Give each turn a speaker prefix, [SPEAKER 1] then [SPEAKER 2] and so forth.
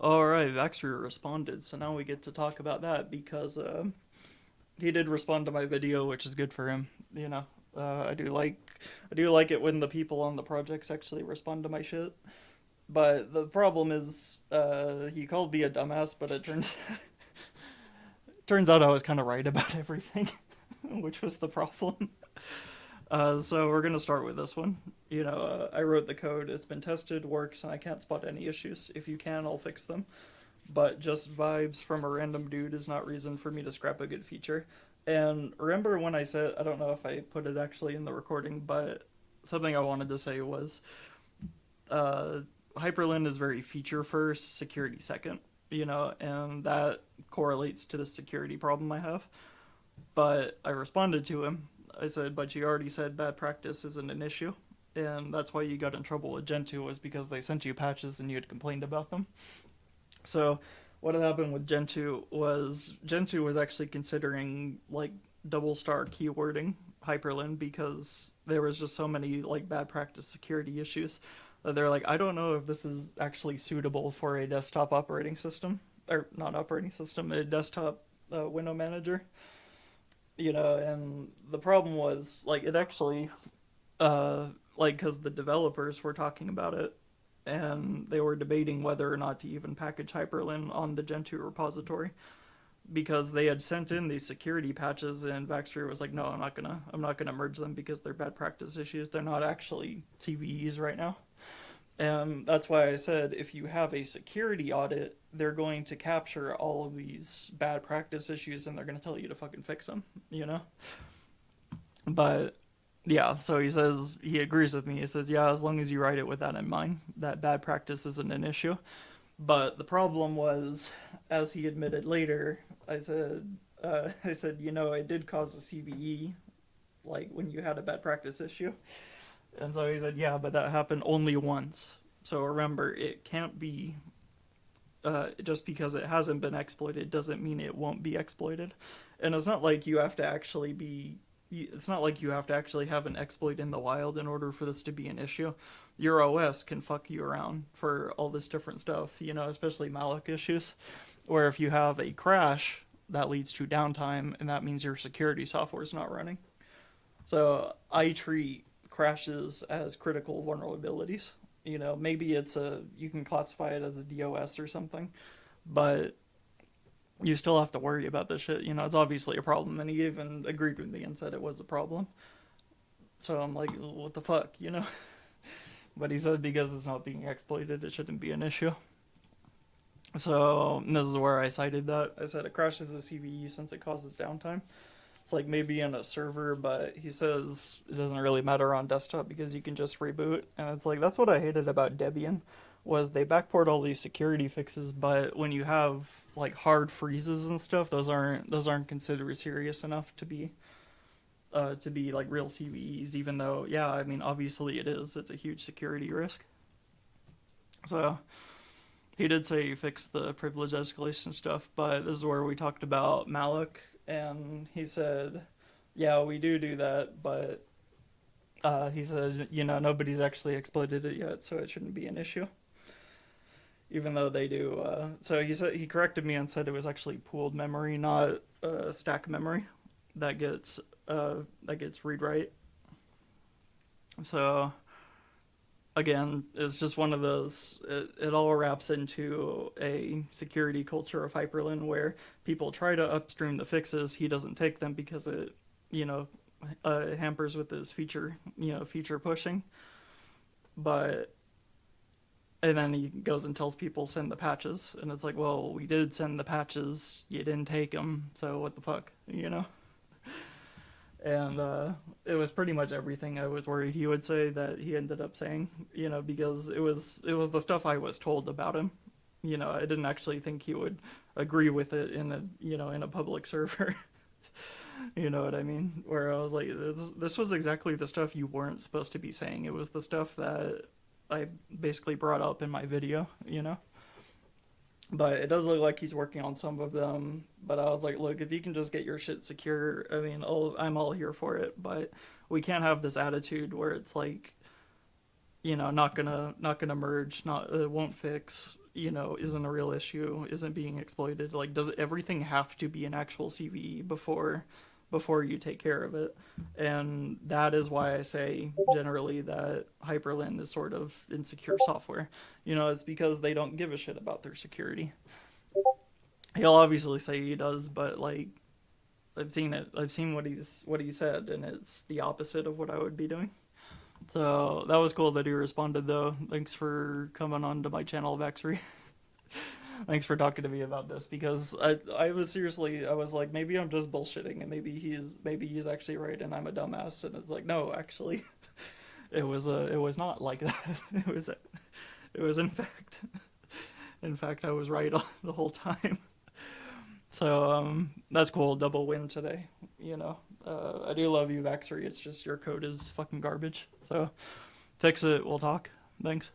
[SPEAKER 1] Alright, Vaxry responded, so now we get to talk about that because he did respond to my video, which is good for him. You know, I do like it when the people on the projects actually respond to my shit. But the problem is, he called me a dumbass, but it turns out I was kind of right about everything, which was the problem. So we're gonna start with this one. I wrote the code. It's been tested, works, and I can't spot any issues. If you can, I'll fix them. But just vibes from a random dude is not reason for me to scrap a good feature. And remember when I said, I don't know if I put it actually in the recording, but something I wanted to say was, uh, Hyperlin is very feature first, security second, and that correlates to the security problem I have. But I responded to him. I said, but you already said bad practice isn't an issue. And that's why you got in trouble with Gentoo, was because they sent you patches and you had complained about them. So what had happened with Gentoo was actually considering like double star keywording Hyperlin because there was just so many like bad practice security issues that they're like, I don't know if this is actually suitable for a desktop operating system, or not operating system, a desktop window manager. And the problem was like it actually, like, because the developers were talking about it and they were debating whether or not to even package Hyperlin on the Gentoo repository because they had sent in these security patches and Vaxry was like, no, I'm not gonna merge them because they're bad practice issues. They're not actually CVEs right now. And that's why I said if you have a security audit, they're going to capture all of these bad practice issues and they're going to tell you to fucking fix them, you know? But yeah, so he says he agrees with me. He says, yeah, as long as you write it with that in mind, that bad practice isn't an issue. But the problem was, as he admitted later, it did cause a CVE, like when you had a bad practice issue. And so he said, yeah, but that happened only once. So remember, it can't be, just because it hasn't been exploited doesn't mean it won't be exploited. And it's not like you have to actually have an exploit in the wild in order for this to be an issue. Your OS can fuck you around for all this different stuff, especially malloc issues, where if you have a crash, that leads to downtime, and that means your security software is not running. So I treat crashes as critical vulnerabilities. Maybe you can classify it as a DOS or something, but you still have to worry about this shit. It's obviously a problem, and he even agreed with me and said it was a problem. So I'm like, what the fuck? But he said because it's not being exploited, it shouldn't be an issue. So this is where I cited that. I said it crashes the CVE since it causes downtime. It's like maybe in a server, but he says it doesn't really matter on desktop because you can just reboot. And it's like, that's what I hated about Debian, was they backport all these security fixes, but when you have like hard freezes and stuff, those aren't considered serious enough to be like real CVEs, even though, yeah, I mean, obviously it is. It's a huge security risk. So he did say he fixed the privilege escalation stuff, but this is where we talked about malloc, and he said, yeah, we do that, but he said, nobody's actually exploited it yet, so it shouldn't be an issue. Even though they do. So he corrected me and said it was actually pooled memory, not stack memory, that gets read write. So again, it's just one of those. It all wraps into a security culture of Hyperlin where people try to upstream the fixes. He doesn't take them because you know, it hampers with his feature pushing. But and then he goes and tells people send the patches, and it's like, well, we did send the patches, you didn't take them, so what the fuck. And it was pretty much everything I was worried he would say that he ended up saying, because it was the stuff I was told about him. I didn't actually think he would agree with it in a public server. You know what I mean? Where I was like, this was exactly the stuff you weren't supposed to be saying. It was the stuff that I basically brought up in my video. But it does look like he's working on some of them. But I was like, look, if you can just get your shit secure, I mean, I'm all here for it. But we can't have this attitude where it's like, not gonna merge, not it won't fix. isn't a real issue, isn't being exploited. Like, does everything have to be an actual CVE before you take care of it? And that is why I say generally that Hyperlin is sort of insecure software. It's because they don't give a shit about their security. He'll obviously say he does, but like, I've seen it. I've seen what he said, and it's the opposite of what I would be doing. So that was cool that he responded, though. Thanks for coming on to my channel, Vaxry. Thanks for talking to me about this, because I was seriously, I was like, maybe I'm just bullshitting, and maybe he's actually right, and I'm a dumbass. And it's like, no, actually, it was not like that. It was in fact I was right the whole time. So that's cool. Double win today. I do love you, Vaxry. It's just your code is fucking garbage. So fix it. We'll talk. Thanks.